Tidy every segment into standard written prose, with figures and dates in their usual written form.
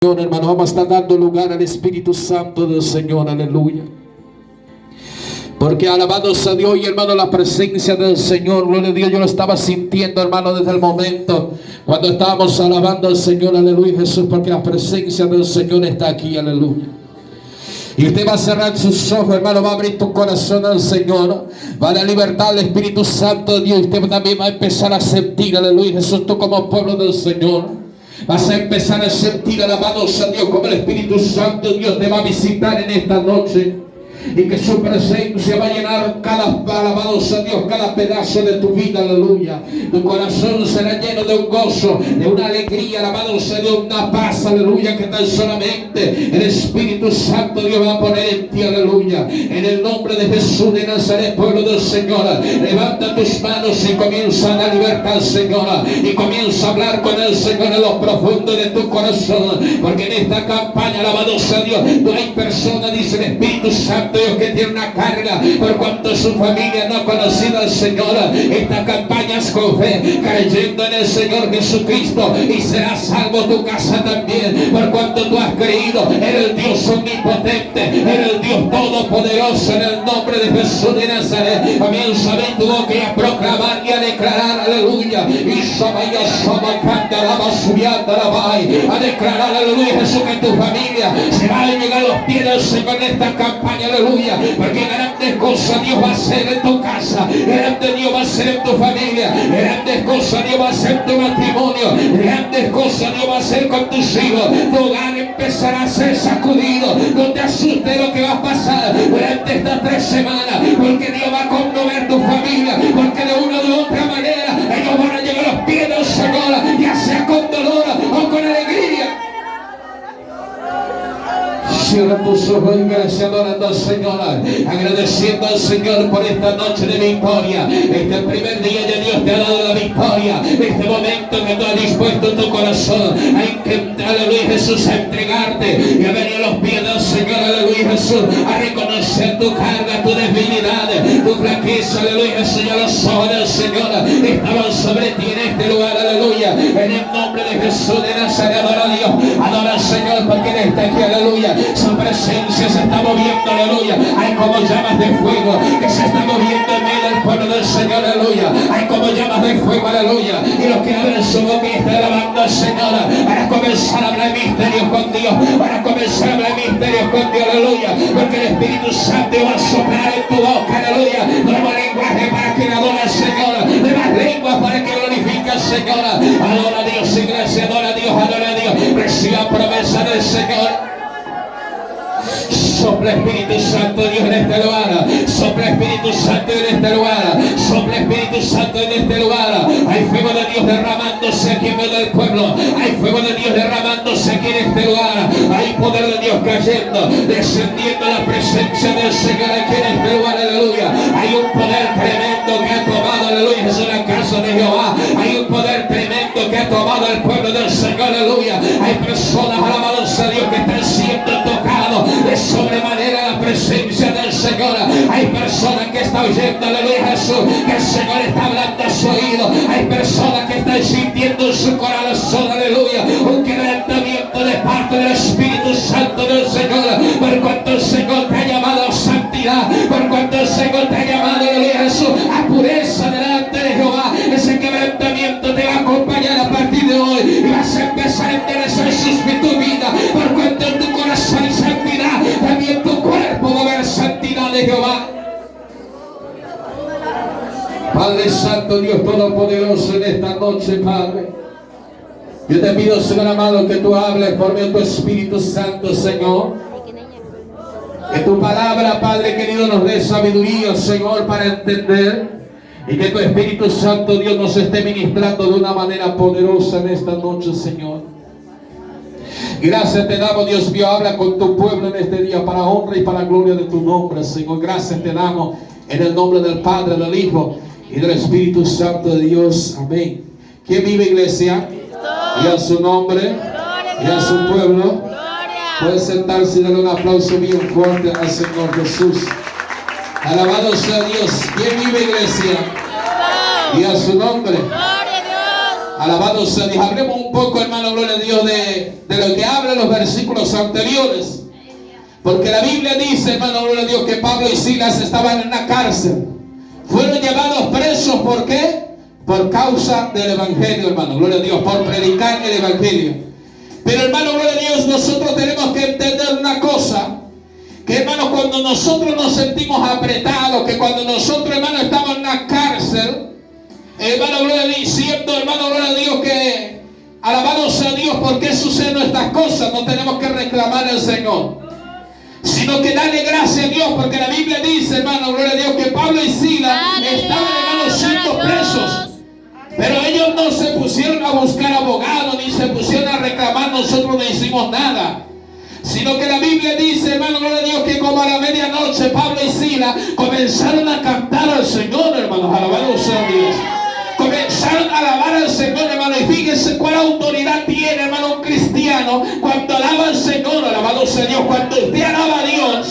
Hermano, vamos a estar dando lugar al Espíritu Santo del Señor, aleluya. Porque alabados a Dios, y hermano, la presencia del Señor, gloria a Dios, yo lo estaba sintiendo, hermano, desde el momento cuando estábamos alabando al Señor, aleluya, Jesús, porque la presencia del Señor está aquí, aleluya. Y usted va a cerrar sus ojos, hermano, va a abrir tu corazón al Señor, va a dar libertad al Espíritu Santo de Dios, y usted también va a empezar a sentir, aleluya, Jesús, tú como pueblo del Señor. Vas a empezar a sentir, alabados a Dios, como el Espíritu Santo Dios te va a visitar en esta noche. Y que su presencia va a llenar cada, alabados a Dios, cada pedazo de tu vida, aleluya. Tu corazón será lleno de un gozo, de una alegría, alabados a Dios, una paz, aleluya, que tan solamente el Espíritu Santo Dios va a poner en ti, aleluya. En el nombre de Jesús de Nazaret, pueblo del Señor, levanta tus manos y comienza a dar libertad al Señor. Y comienza a hablar con el Señor en lo profundo de tu corazón. Porque en esta campaña, alabados a Dios, no hay persona, dice el Espíritu Santo Dios, que tiene una carga por cuanto su familia no ha conocido al Señor. Esta campaña es con fe, creyendo en el Señor Jesucristo, y será salvo tu casa también, por cuanto tú has creído en el Dios omnipotente, en el Dios todopoderoso, en el nombre de Jesús de Nazaret. Comienza a ver tu boca y a proclamar y a declarar, aleluya, y a declarar, aleluya, Jesús, que tu familia se va a llegar a los pies del Señor en esta campaña, aleluya, porque grandes cosas Dios va a hacer en tu casa, grandes Dios va a hacer en tu familia, grandes cosas Dios va a hacer en tu matrimonio, grandes cosas Dios va a hacer con tus hijos. Tu hogar empezará a ser sacudido. No te asustes lo que va a pasar durante estas 3 semanas, porque Dios va a conmover tu familia, porque de una u otra manera ellos van a llegar a los pies del Señor, ya sea con dolor o con alegría. Cierra tus ojos, iglesia, adorando al Señor, agradeciendo al Señor por esta noche de victoria. Este primer día de Dios te ha dado la victoria. Este momento que tú has dispuesto tu corazón a intentar, aleluya, Jesús, a entregarte y a venir a los pies del Señor, aleluya, Jesús, a reconocer tu carga, tu debilidad, tu flaqueza, aleluya, Jesús. Ya los ojos del Señor estaban sobre ti en este lugar, aleluya. En el nombre de Jesús de Nazaret, adora a Dios, adora al Señor, porque Él está aquí, aleluya. Su presencia se está moviendo, aleluya. Hay como llamas de fuego que se están moviendo en medio del pueblo del Señor, aleluya. Hay como llamas de fuego, aleluya. Y los que abren su boca y están alabando al Señor, para comenzar a hablar misterios con Dios, para comenzar a hablar misterios con Dios, aleluya. Porque el Espíritu Santo va a soplar en tu boca, aleluya. Nuevo lenguaje para que adore al Señor, nuevas lenguas para que glorifique al Señor. Adora a Dios, iglesia, adora a Dios, adora a Dios. Reciba promesa del Señor. Sopla Espíritu Santo Dios en este lugar. Sopla Espíritu Santo en este lugar. Sopla Espíritu Santo en este lugar. Hay fuego de Dios derramándose aquí en medio del pueblo. Hay fuego de Dios derramándose aquí en este lugar. Hay poder de Dios cayendo, descendiendo la presencia del Señor aquí en este lugar, aleluya. Hay un poder tremendo que ha tomado, aleluya, Jesús, la casa de Jehová. Hay un poder tremendo que ha tomado el pueblo del Señor, aleluya. Hay personas, alabados a Dios, que están siendo tocados de sobremanera la presencia del Señor. Hay personas que están oyendo, aleluya, Jesús, que el Señor está hablando a su oído. Hay personas que están sintiendo en su corazón, aleluya, un quebrantamiento de parte del Espíritu Santo del Señor. Por cuanto el Señor te ha llamado a santidad, por cuanto el Señor te ha llamado, aleluya, Jesús, a pureza delante de Jehová. Ese quebrantamiento te va a acompañar a partir de hoy, y vas a empezar a interesar tu vida, por cuanto en tu corazón hay santidad, también tu cuerpo va a ver santidad de Jehová. Padre Santo, Dios Todopoderoso, en esta noche, Padre, yo te pido, Señor amado, que tú hables por medio de tu Espíritu Santo, Señor. Que tu palabra, Padre querido, nos dé sabiduría, Señor, para entender. Y que tu Espíritu Santo, Dios, nos esté ministrando de una manera poderosa en esta noche, Señor. Gracias te damos, Dios mío, habla con tu pueblo en este día para honra y para gloria de tu nombre, Señor. Gracias te damos en el nombre del Padre, del Hijo y del Espíritu Santo de Dios. Amén. ¿Quién vive, iglesia? Y a su nombre y a su pueblo. Puede sentarse y darle un aplauso bien fuerte al Señor Jesús. Alabado sea Dios. ¿Quién vive, iglesia? Y a su nombre Alabado sea Dios. Hablemos un poco, hermano, gloria a Dios, de lo que hablan los versículos anteriores. Porque la Biblia dice, hermano, gloria a Dios, que Pablo y Silas estaban en una cárcel. Fueron llevados presos, ¿por qué? Por causa del Evangelio, hermano, gloria a Dios, por predicar el Evangelio. Pero, hermano, gloria a Dios, nosotros tenemos que entender una cosa. Que, hermano, cuando nosotros nos sentimos apretados, que cuando nosotros, hermano, estamos en una cárcel, hermano, gloria a Dios, diciendo, hermano, gloria a Dios, que alabado sea Dios, ¿por qué suceden estas cosas? No tenemos que reclamar al Señor, sino que darle gracias a Dios, porque la Biblia dice, hermano, gloria a Dios, que Pablo y Silas estaban, hermano, siendo presos. Pero ellos no se pusieron a buscar abogados, ni se pusieron a reclamar, nosotros no hicimos nada. Sino que la Biblia dice, hermano, gloria a Dios, que como a la medianoche Pablo y Silas comenzaron a cantar al Señor, hermanos, alabado sea Dios. Comenzaron a alabar al Señor, hermano, y fíjense cuál autoridad tiene, hermano, un cristiano cuando alaba al Señor, alabado sea Dios. Cuando usted alaba a Dios,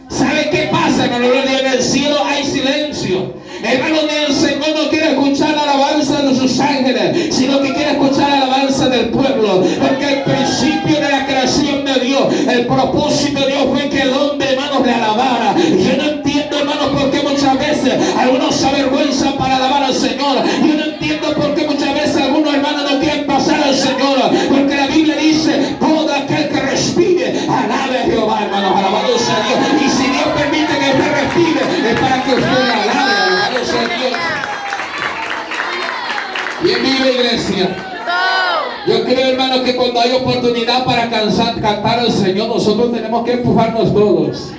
¿sabe qué pasa, hermano? En el cielo hay silencio. Hermano, el Señor no quiere escuchar la alabanza de sus ángeles, sino que quiere escuchar la alabanza del pueblo. Porque el principio de la creación de Dios, el propósito de Dios fue que el hombre, hermanos, le alabara. Y yo no entiendo, hermanos, por qué muchas veces algunos se avergüenzan para alabar al Señor. Yo no entiendo por qué muchas veces algunos hermanos no quieren pasar al Señor. Porque la Biblia dice, todo aquel que respire, alabe a Jehová, hermanos, alabado sea Dios. Y si Dios permite que usted respire, es para que usted le alabe. Bien vive, iglesia. Yo creo, hermano, que cuando hay oportunidad para cantar al Señor, nosotros tenemos que empujarnos todos.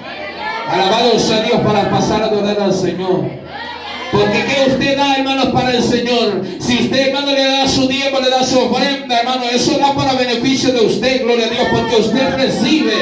Alabado sea Dios para pasar a adorar al Señor. Porque ¿qué usted da, hermanos, para el Señor? Si usted, hermano, le da su diezmo, le da su ofrenda, hermano, eso da para beneficio de usted, gloria a Dios, porque usted recibe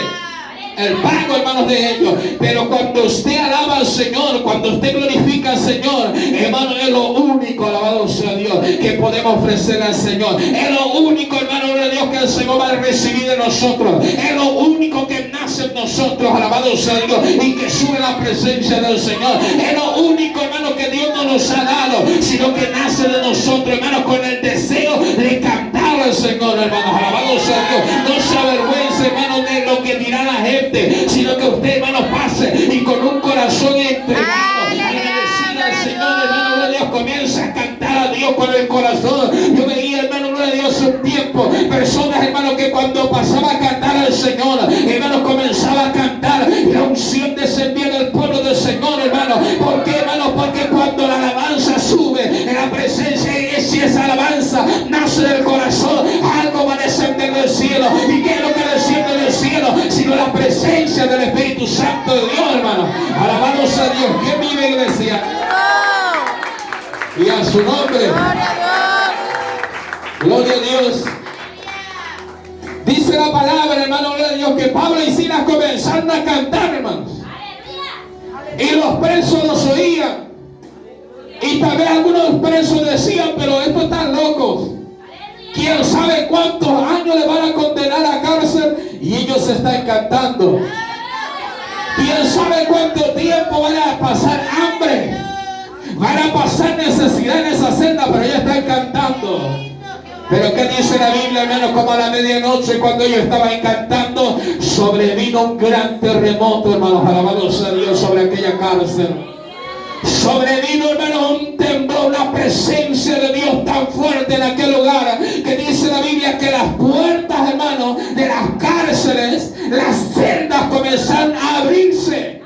el pago, hermanos, de ellos. Pero cuando usted alaba al Señor, cuando usted glorifica al Señor, hermano, es lo único, alabado sea Dios, que podemos ofrecer al Señor. Es lo único, hermano, de Dios, que el Señor va a recibir de nosotros. Es lo único que nace en nosotros, alabado sea Dios, y que sube la presencia del Señor. Es lo único, hermano, que Dios no nos ha dado, sino que nace de nosotros, hermano, con el deseo de cantar al Señor, hermanos, alabado sea Dios. No se avergüence, hermano, de lo que dirá la gente, sino que usted, hermano, pase y con un corazón entregado, agradecido al Señor, hermano, gloria a Dios, comienza a cantar a Dios con el corazón. Yo veía, hermano, gloria a Dios, un tiempo, personas, hermano, que cuando pasaba a cantar al Señor, hermano, comenzaba a cantar y la unción descendía del pueblo del Señor, hermano. ¿Por qué, hermano? Porque cuando la alabanza sube en la presencia, y si esa alabanza nace del corazón, algo va a descender del cielo. ¿Y qué es lo que desciende del cielo? Sino la presencia del Espíritu Santo de Dios, hermano. Alabamos a Dios. ¿Quién vive, iglesia? Y a su nombre. Gloria a Dios. Dice la palabra, hermano, gloria a Dios, que Pablo y Silas comenzaron a cantar, hermanos. Y los presos los oían. Y tal vez algunos presos decían, pero estos están locos. ¿Quién sabe cuántos años le van a condenar a cárcel? Y ellos se están cantando. ¿Quién sabe cuánto tiempo van a pasar hambre? Van a pasar necesidad en esa celda, pero ellos están cantando. Pero ¿qué dice la Biblia, hermano? Como a la medianoche, cuando ellos estaban cantando, sobrevino un gran terremoto, hermanos, alabados a Dios, sobre aquella cárcel. Sobrevino, hermano, un temblor, una presencia de Dios tan fuerte en aquel lugar, que dice la Biblia que las puertas, hermano, de las cárceles, las celdas comenzaron a abrirse.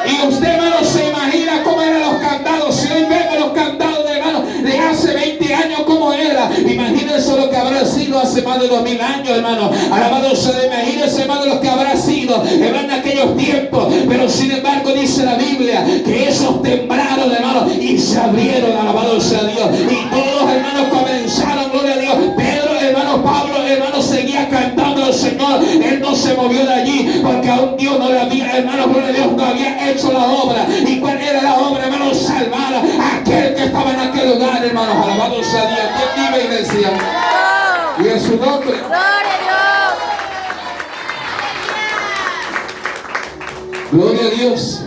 Y usted, hermano, se imagina cómo eran los candados. Si hoy vemos los candados de, hermano, de hace 20 años, cómo era, imagínense lo que habrá sido hace más de 2000 años, hermano. Alabado sea, imagínense, hermano, lo que habrá sido, hermano, en aquellos tiempos. Pero sin embargo dice la Biblia que esos temblaron, hermano, y se abrieron, alabado sea Dios. Y todos, hermanos, comenzaron, gloria a Dios. Pedro, hermano, Pablo, hermano, seguía cantando al Señor. Él no se movió de allí, porque aún Dios no le había, hermano, gloria a Dios, no había hecho la obra. ¿Y cuál era la obra, hermano? Salvar a aquel que estaba en aquel lugar, hermanos. Alabado sea Dios. ¿Quién vive, iglesia? Y en su nombre. Gloria a Dios.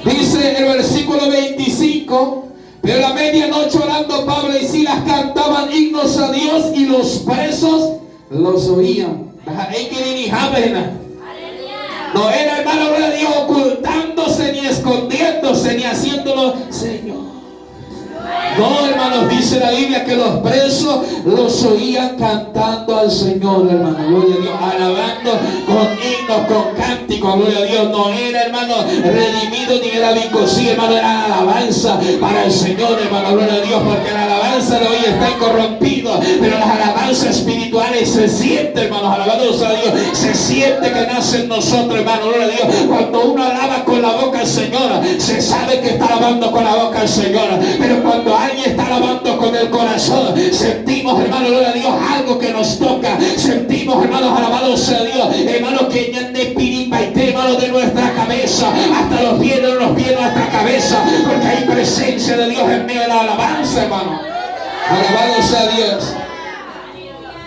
Dice el versículo 25, Pero a medianoche orando Pablo y Silas cantaban himnos a Dios y los presos los oían. No era, hermano, gloria a Dios, ocultándose ni escondiéndose ni haciéndolo Señor. No, hermanos, dice la Biblia que los presos los oían cantando al Señor, hermano, gloria a Dios, alabando con himnos, con cánticos, gloria a Dios. No era, hermano, redimido ni era vicosí, hermano, era alabanza para el Señor, hermano, gloria a Dios, porque la alabanza de hoy está incorrompido, pero las alabanzas espirituales se siente, hermanos, alabados a Dios, se siente que nace en nosotros, hermano, gloria a Dios. Cuando uno alaba con la boca al Señor, se sabe que está alabando con la boca al Señor, pero cuando alguien está alabando con el corazón, sentimos, hermano, gloria a Dios, algo que nos toca. Sentimos, hermanos, alabados sea Dios, hermanos, que ya de piripa y hermano, de nuestra cabeza hasta los pies de nuestra cabeza, porque hay presencia de Dios en medio de la alabanza, hermano. Alabado sea Dios.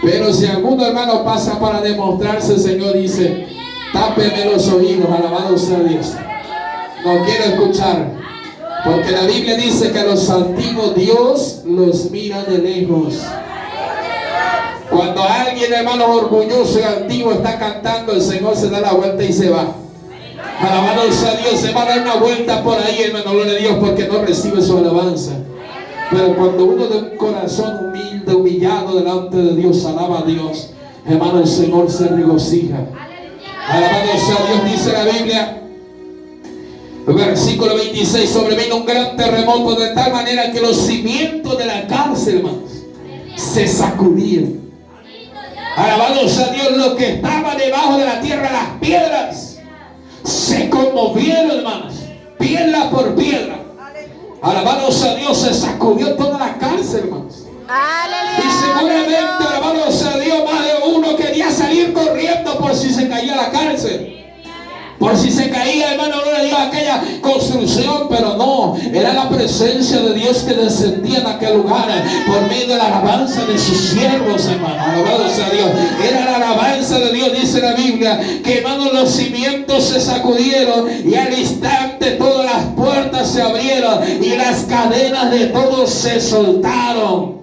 Pero si alguno, hermano, pasa para demostrarse, el Señor dice: tápeme los oídos, alabado sea Dios. No quiero escuchar. Porque la Biblia dice que a los altivos Dios los mira de lejos. Cuando alguien, hermano, orgulloso y altivo está cantando, el Señor se da la vuelta y se va. Alabado sea Dios, se va a dar una vuelta por ahí, hermano, gloria a Dios, porque no recibe su alabanza. Pero cuando uno de un corazón humilde, humillado delante de Dios, alaba a Dios, hermano, el Señor se regocija. Alabado sea Dios, dice la Biblia. Versículo 26, sobrevino un gran terremoto de tal manera que los cimientos de la cárcel, hermanos, se sacudían. Alabado sea Dios, lo que estaba debajo de la tierra, las piedras, se conmovieron, hermanos, piedra por piedra. Alabado sea Dios, se sacudió toda la cárcel, hermanos. Y seguramente, alabado sea Dios, más de uno quería salir corriendo por si se caía la cárcel. Por si se caía, hermano, gloria a Dios, aquella construcción, pero no, era la presencia de Dios que descendía en aquel lugar por medio de la alabanza de sus siervos, hermano. Alabado sea Dios. Era la alabanza de Dios, dice la Biblia, que, hermano, los cimientos se sacudieron y al instante todas las puertas se abrieron y las cadenas de todos se soltaron.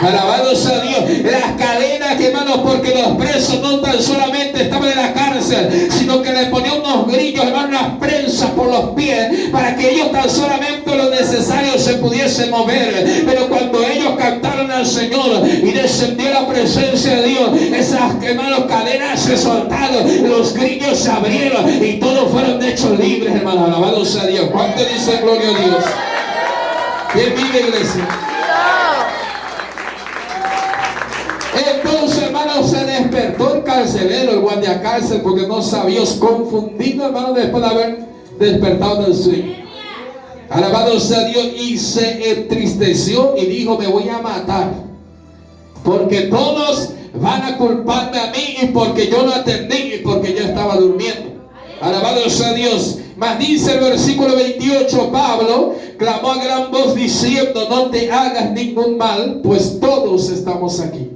Alabado sea Dios. Las cadenas, hermanos, porque los presos no tan solamente estaban en la cárcel, sino que le ponían unos grillos, hermanos, unas prensas por los pies, para que ellos tan solamente lo necesario se pudiesen mover. Pero cuando ellos cantaron al Señor y descendió la presencia de Dios, esas, hermanos, cadenas se soltaron, los grillos se abrieron y todos fueron hechos libres, hermanos. Alabado sea Dios. ¿Cuánto dice gloria a Dios? ¿Quién vive, iglesia? Entonces, hermano, se despertó el carcelero, el guardia cárcel, porque no sabía, confundido, hermano, después de haber despertado del sueño. Alabado sea Dios, y se entristeció y dijo: me voy a matar, porque todos van a culparme a mí y porque yo no atendí y porque yo estaba durmiendo. Alabado sea Dios. Mas dice el versículo 28, Pablo clamó a gran voz diciendo: no te hagas ningún mal, pues todos estamos aquí.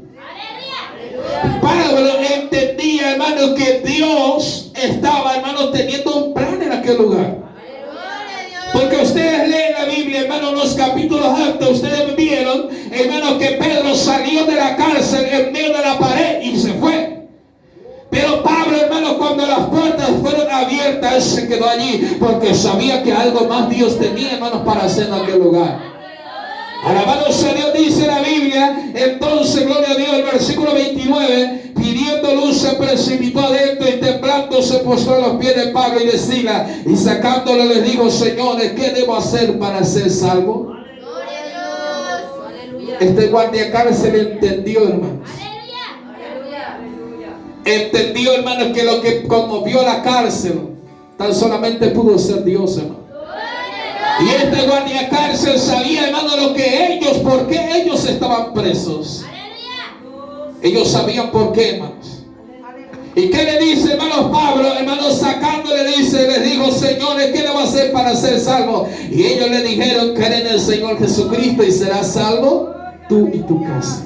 Pablo entendía, hermano, que Dios estaba, hermano, teniendo un plan en aquel lugar. Porque ustedes leen la Biblia, hermano, los capítulos altos, ustedes vieron, hermano, que Pedro salió de la cárcel en medio de la pared y se fue. Pero Pablo, hermano, cuando las puertas fueron abiertas, él se quedó allí porque sabía que algo más Dios tenía, hermanos, para hacer en aquel lugar. Alabado sea Dios, dice la Biblia. Entonces, gloria a Dios, el versículo 29, pidiendo luz se precipitó adentro y temblando se postró a los pies de Pablo y de Silas, y sacándolo les dijo: señores, ¿qué debo hacer para ser salvo? Este guardia cárcel entendió, hermanos. Entendió, hermanos, que lo que conmovió la cárcel tan solamente pudo ser Dios, hermano. Y este guardia cárcel sabía, hermano, lo que ellos, por qué ellos estaban presos. Ellos sabían por qué, hermanos. ¿Y qué le dice, hermanos, Pablo? Hermanos, sacándole, les dijo: señores, ¿qué debo hacer para ser salvo? Y ellos le dijeron: cree en el Señor Jesucristo y serás salvo tú y tu casa.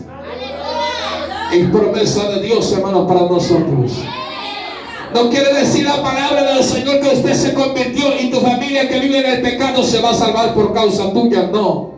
Es promesa de Dios, hermanos, para nosotros. No quiere decir la palabra del Señor que usted se convirtió y tu familia que vive en el pecado se va a salvar por causa tuya. No.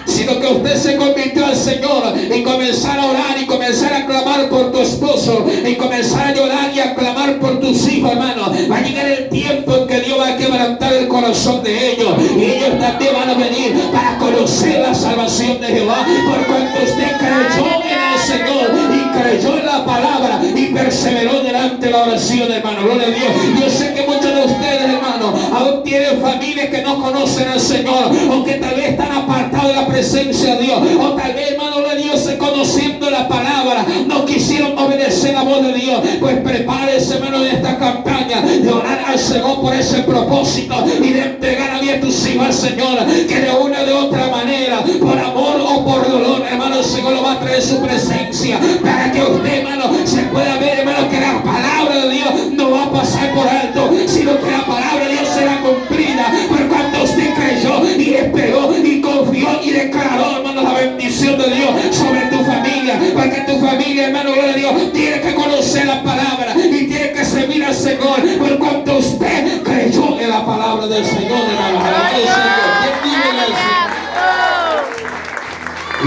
Sino que usted se convirtió al Señor y comenzar a orar y comenzar a clamar por tu esposo y comenzar a llorar y a clamar por tus hijos, hermano. Va a llegar el tiempo en que Dios va a quebrantar el corazón de ellos y ellos también van a venir para conocer la salvación de Jehová, por cuanto usted creyó en el Señor y creyó en la palabra y perseveró delante de la oración, hermano. Gloria a Dios. Yo sé que muchos de ustedes, hermano, aún tienen familias que no conocen al Señor o que tal vez están apartados de la presencia de Dios, o tal vez, hermano de Dios, conociendo la palabra, no quisieron obedecer la voz de Dios. Pues prepárese, hermano, de esta campaña de orar al Señor por ese propósito y de entregar a Dios tus hijos al Señor, que de una o de otra manera, por amor o por dolor, hermano, el Señor lo va a traer su presencia para que usted, hermano, se pueda ver, hermano, que la palabra de Dios no va a pasar por alto, sino que la palabra de Dios será cumplida por cuanto usted creyó y esperó y confió y declaró, hermano, la bendición de Dios sobre tu familia, porque tu familia, hermano, gloria a Dios, tiene que conocer la palabra y tiene que servir al Señor por cuanto usted creyó en la palabra del Señor, hermano. Alabado el Señor. ¿Quién vive en el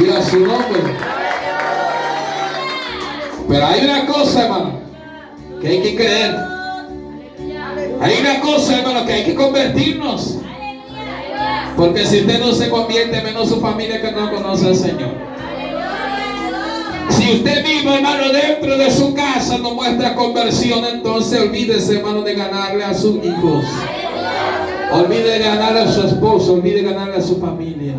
Señor? Y a su nombre. Pero hay una cosa, hermano, que hay que creer. Hay una cosa, hermano, que hay que convertirnos. Porque si usted no se convierte, menos su familia que no conoce al Señor. Si usted mismo, hermano, dentro de su casa no muestra conversión, entonces olvídese, hermano, de ganarle a sus hijos. Olvide de ganarle a su esposo, olvide de ganarle a su familia.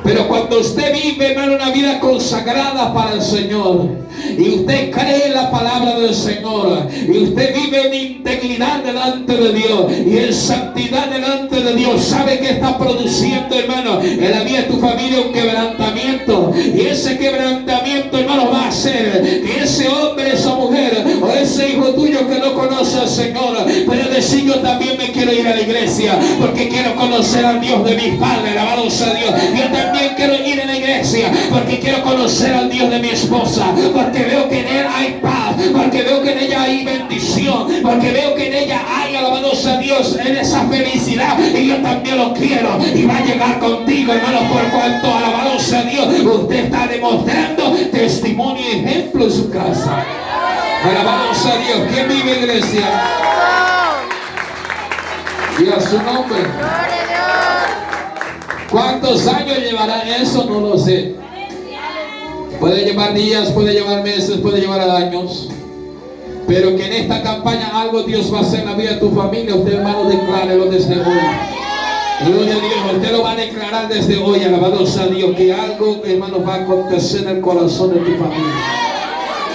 Pero cuando usted vive, hermano, una vida consagrada para el Señor, y usted cree en la palabra del Señor, y usted vive en integridad delante de Dios y en santidad delante de Dios, sabe que está produciendo, hermano, en la vida de tu familia un quebrantamiento. Y ese quebrantamiento, hermano, va a hacer que ese hombre, esa mujer o ese hijo tuyo que no conoce al Señor pueda decir: yo también me quiero ir a la iglesia porque quiero conocer al Dios de mis padres. Alabado sea Dios. Yo también quiero ir a la iglesia porque quiero conocer al Dios de mi esposa, porque veo que en él hay paz, porque veo que en ella hay bendición, porque veo que en ella hay, alabado sea Dios, en esa felicidad, y yo también lo quiero. Y va a llegar contigo, hermano, por cuanto, alabado sea Dios, usted está demostrando testimonio y ejemplo en su casa. Alabado sea Dios. ¿Quién vive, iglesia? Y a su nombre. ¿Cuántos años llevará eso? No lo sé. Puede llevar días, puede llevar meses, puede llevar años. Pero que en esta campaña algo Dios va a hacer en la vida de tu familia, usted, hermano, declárelo desde hoy. Gloria a Dios, usted lo va a declarar desde hoy, alabado sea Dios, que algo, hermano, va a acontecer en el corazón de tu familia.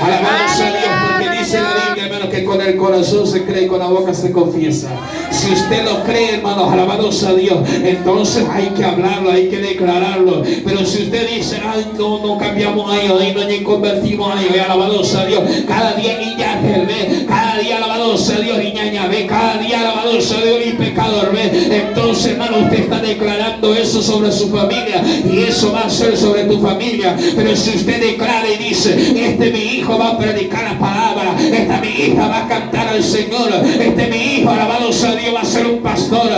Alabado sea Dios, porque dice la Biblia, hermano, que con el corazón se cree y con la boca se confiesa. Si usted lo cree, hermano, alabado sea Dios, entonces hay que hablarlo, hay que declararlo. Pero si usted dice: ay, no cambiamos ahí, no ni convertimos ahí, alabado sea Dios, cada día niña ve, cada día, alabado sea Dios, niña ve, cada día, alabado sea Dios, y pecador ve. Entonces, hermano, usted está declarando eso sobre su familia y eso va a ser sobre tu familia. Pero si usted declara y dice: mi hijo va a predicar la palabra, mi hija va a cantar al Señor, mi hijo, alabado sea Dios, va a ser un pastor,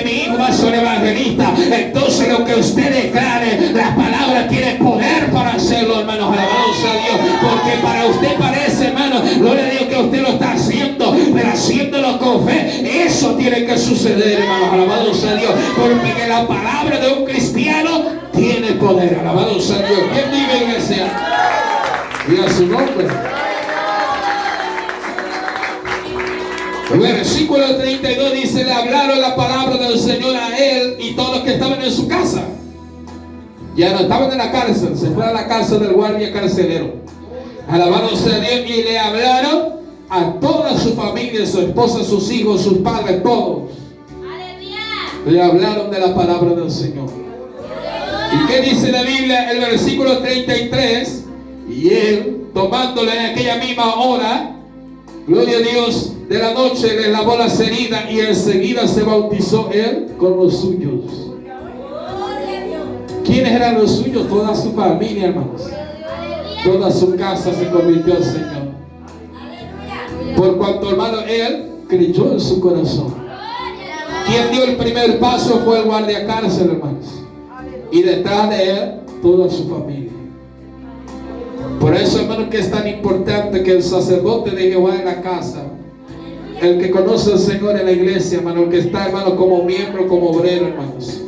mi hijo va a ser un evangelista. Entonces lo que usted declare, la palabra tiene poder para hacerlo, hermanos, alabado sea Dios, porque para usted parece, hermano, gloria a Dios, que usted lo está haciendo, pero haciéndolo con fe, eso tiene que suceder, hermanos, alabado sea Dios, porque la palabra de un cristiano tiene poder, alabado sea Dios. ¿Quién vive, iglesia? Y a su nombre. El versículo 32 dice: le hablaron la palabra del Señor a él y todos los que estaban en su casa. Ya no estaban en la cárcel, se fue a la casa del guardia carcelero. Alabado sea Dios. Y le hablaron a toda su familia, su esposa, sus hijos, sus padres, todos. Le hablaron de la palabra del Señor. ¿Y qué dice la Biblia? El versículo 33. Y él, tomándole en aquella misma hora, gloria a Dios, de la noche, le lavó las heridas y enseguida se bautizó él con los suyos. ¿Quiénes eran los suyos? Toda su familia, hermanos. Toda su casa se convirtió al Señor. Por cuanto, hermano, él creyó en su corazón. Quien dio el primer paso fue el guardiacárcel, hermanos. Y detrás de él, toda su familia. Por eso, hermano, que es tan importante que el sacerdote de Jehová en la casa, el que conoce al Señor en la iglesia, hermano, el que está, hermano, como miembro, como obrero, hermanos,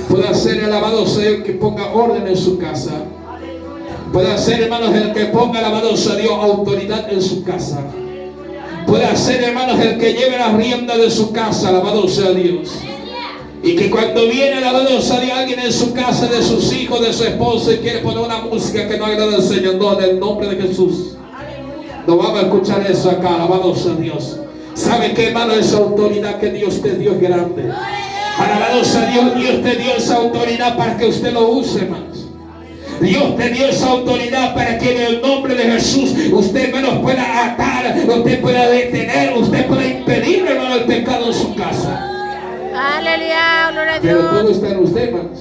pueda ser alabado sea el que ponga orden en su casa. Puede ser, hermanos, el que ponga, alabado sea Dios, autoridad en su casa. Puede ser, hermanos, el que lleve la rienda de su casa, alabado sea Dios. Y que cuando viene, alabado sea Dios, alguien en su casa, de sus hijos, de su esposo, y quiere poner una música que no agrada al Señor, no, en el nombre de Jesús. No vamos a escuchar eso acá, alabado sea Dios. ¿Sabe qué, hermano? Esa autoridad que Dios te dio es grande. Alabado sea Dios, Dios te dio esa autoridad para que usted lo use, hermanos. Dios te dio esa autoridad para que en el nombre de Jesús usted, hermanos, pueda atar, usted pueda detener, usted pueda impedir, hermano, el pecado en su casa. Aleluya, gloria a Dios. Pero todo está en usted, hermanos.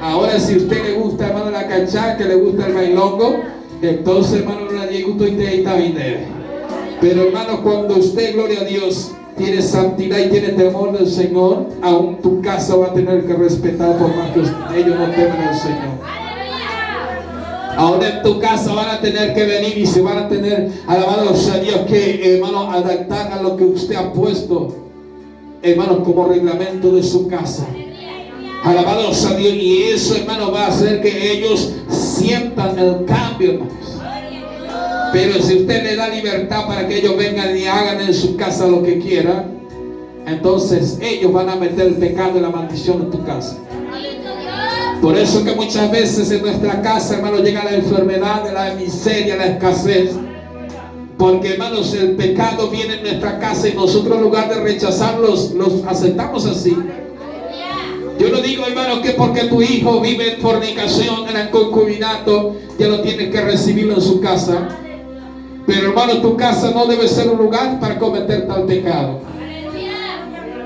Ahora, si a usted le gusta, hermano, la cachaca, le gusta el bailongo, entonces, hermano, no le gusta y te está bien. Pero, hermano, cuando usted, gloria a Dios, tiene santidad y tiene temor del Señor, aún tu casa va a tener que respetar por más que ellos no teman al Señor. Ahora en tu casa van a tener que venir y se van a tener, alabado sea Dios, que, hermano, adaptar a lo que usted ha puesto, hermano, como reglamento de su casa. Alabado sea Dios. Y eso, hermano, va a hacer que ellos sientan el cambio, hermanos. Pero si usted le da libertad para que ellos vengan y hagan en su casa lo que quieran, entonces ellos van a meter el pecado y la maldición en tu casa. Por eso que muchas veces en nuestra casa, hermano, llega la enfermedad, la miseria, la escasez. Porque, hermanos, el pecado viene en nuestra casa y nosotros, en lugar de rechazarlos, los aceptamos así. Yo no digo, hermano, que porque tu hijo vive en fornicación, en el concubinato, ya lo tienes que recibirlo en su casa. Pero, hermano, tu casa no debe ser un lugar para cometer tal pecado.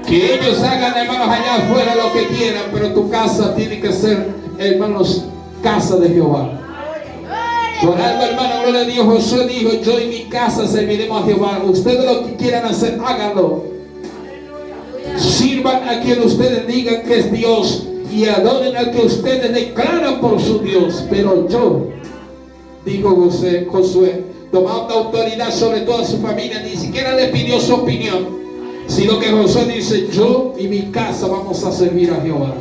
Que ellos hagan, hermanos, allá afuera lo que quieran, pero tu casa tiene que ser, hermanos, casa de Jehová. Por algo, hermano, gloria a Dios, Josué dijo: yo y mi casa serviremos a Jehová. Ustedes lo que quieran hacer, háganlo. Sirvan a quien ustedes digan que es Dios y adoren al que ustedes declaran por su Dios. Pero yo, dijo Josué, tomaba una autoridad sobre toda su familia, ni siquiera le pidió su opinión, sino que Josué dice: yo y mi casa vamos a servir a Jehová.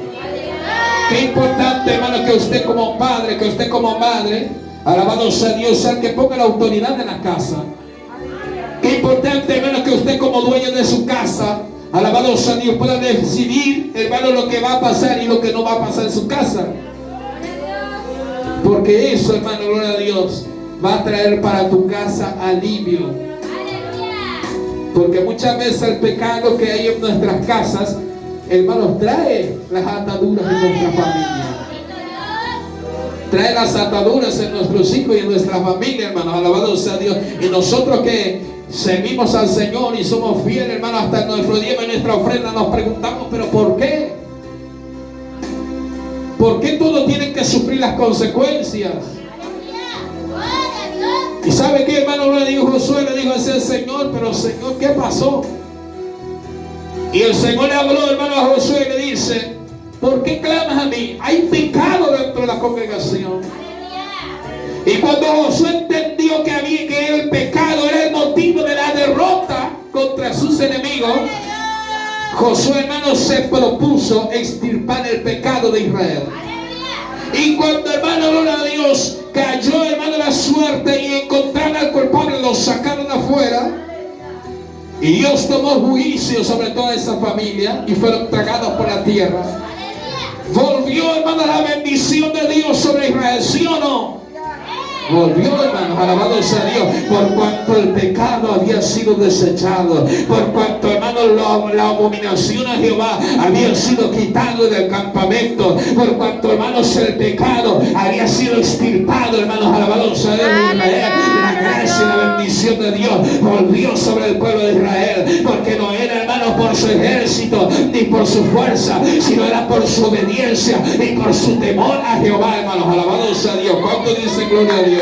Qué importante, hermano, que usted como padre, que usted como madre, alabado sea Dios, sea el que ponga la autoridad en la casa. Qué importante, hermano, que usted como dueño de su casa, alabado sea Dios, pueda decidir, hermano, lo que va a pasar y lo que no va a pasar en su casa. Porque eso, hermano, gloria a Dios, va a traer para tu casa alivio. Porque muchas veces el pecado que hay en nuestras casas, hermanos, trae las ataduras en nuestra familia. Trae las ataduras en nuestros hijos y en nuestra familia, hermanos. Alabado sea Dios. Y nosotros que servimos al Señor y somos fieles, hermanos, hasta nuestro diezmo y nuestra ofrenda, nos preguntamos: ¿pero por qué? ¿Por qué todos tienen que sufrir las consecuencias? ¿Y sabe qué, hermano? Le dijo Josué, le dijo ese Señor: pero Señor, ¿qué pasó? Y el Señor le habló, hermano, a Josué y le dice: ¿por qué clamas a mí? Hay pecado dentro de la congregación. Y cuando Josué entendió que el pecado era el motivo de la derrota contra sus enemigos, Josué, hermano, se propuso extirpar el pecado de Israel. Y cuando, hermano, gloria a Dios, cayó, hermano, la suerte y encontraron al culpable, lo sacaron afuera. Y Dios tomó juicio sobre toda esa familia y fueron tragados por la tierra. Volvió, hermano, la bendición de Dios sobre Israel, ¿sí o no? Volvió, hermano, alabado sea Dios, por cuanto el pecado había sido desechado, por cuanto, hermano, la abominación a Jehová había sido quitado del campamento, por cuanto, hermanos, el pecado había sido extirpado, hermanos, alabado sea Dios de Israel. La gracia y la bendición de Dios volvió sobre el pueblo de Israel, porque no era, hermano, por su ejército ni por su fuerza, sino era por su obediencia y por su temor a Jehová, hermanos, alabado sea Dios. ¿Cuánto dicen gloria a Dios?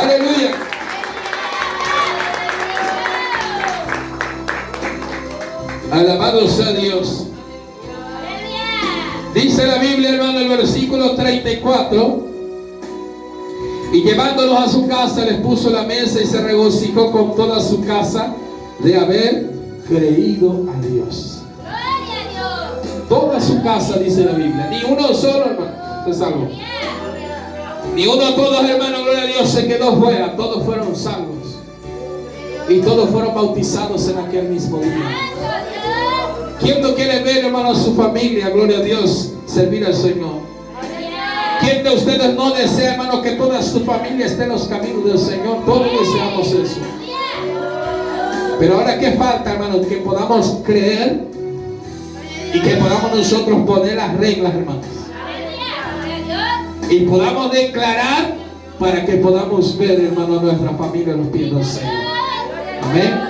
Aleluya. Alabado sea Dios. Dice la Biblia, hermano, el versículo 34. Y llevándolos a su casa, les puso la mesa y se regocijó con toda su casa de haber creído a Dios. Toda su casa, dice la Biblia. Ni uno solo, hermano, se salvó. Ni uno, todos, hermano, gloria a Dios, se quedó fuera. Todos fueron salvos. Y todos fueron bautizados en aquel mismo día. ¿Quién no quiere ver, hermano, a su familia, gloria a Dios, servir al Señor? ¿Quién de ustedes no desea, hermano, que toda su familia esté en los caminos del Señor? Todos deseamos eso. Pero ahora, ¿qué falta, hermano? Que podamos creer y que podamos nosotros poner las reglas, hermanos. Y podamos declarar para que podamos ver, hermano, a nuestra familia en los pies del Señor. Amén.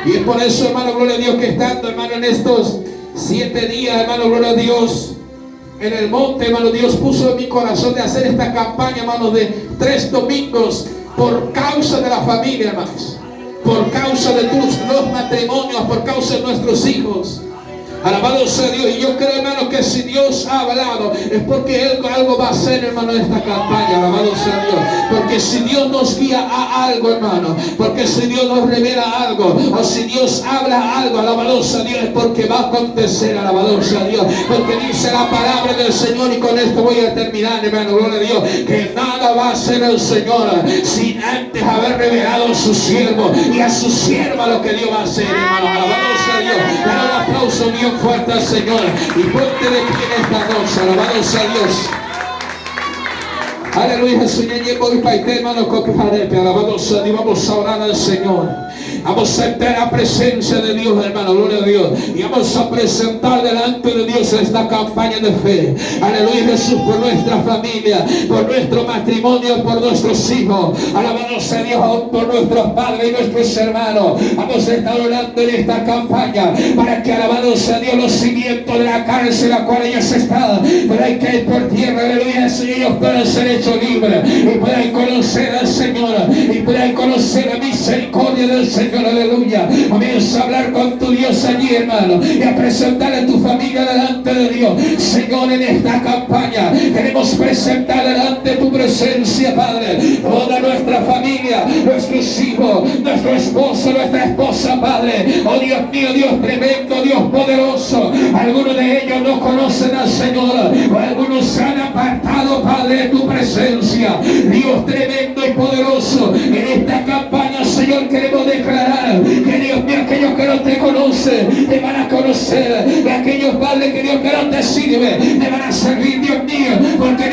Y es por eso, hermano, gloria a Dios, que estando, hermano, en estos 7 días, hermano, gloria a Dios, en el monte, hermano, Dios puso en mi corazón de hacer esta campaña, hermano, de 3 domingos por causa de la familia, hermanos. Por causa de los matrimonios, por causa de nuestros hijos. Alabado sea Dios. Y yo creo, hermano, que si Dios ha hablado es porque Él algo va a hacer, hermano, en esta campaña. Alabado sea Dios. Porque si Dios nos guía a algo, hermano, porque si Dios nos revela algo, o si Dios habla algo, alabado sea Dios, es porque va a acontecer. Alabado sea Dios. Porque dice la palabra del Señor, y con esto voy a terminar, hermano, gloria a Dios, que nada va a hacer el Señor sin antes haber revelado a su siervo y a su sierva lo que Dios va a hacer, hermano. Alabado sea Dios. Dale un aplauso mío fuerte al Señor y ponte de pie en esta noche. Alabado sea Dios. Aleluya, Jesús. Alabado sea Dios. Vamos a orar al Señor. Vamos a entrar a la presencia de Dios, hermano, gloria a Dios. Y vamos a presentar delante de Dios esta campaña de fe. Aleluya, Jesús, por nuestra familia, por nuestro matrimonio, por nuestros hijos. Alabado sea Dios, aún por nuestros padres y nuestros hermanos. Vamos a estar orando en esta campaña para que, alabado sea Dios, los cimientos de la cárcel en la cual ellos están puedan caer por tierra. Aleluya, Jesús, y ellos puedan ser hechos libres y puedan conocer al Señor y puedan conocer la misericordia del Señor. Aleluya. Comienza a hablar con tu Dios allí, hermano, y a presentar a tu familia delante de Dios. Señor, en esta campaña queremos presentar delante de tu presencia, Padre, toda nuestra familia, nuestros hijos, nuestro esposo, nuestra esposa, Padre. Oh Dios mío, Dios tremendo, Dios poderoso. Algunos de ellos no conocen al Señor, o algunos se han apartado, Padre, de tu presencia. Dios tremendo y poderoso, en esta campaña, Señor, queremos declarar que, Dios mío, aquellos que no te conocen te van a conocer, y aquellos, Padre, que Dios que no te sirve te van a servir, Dios mío, porque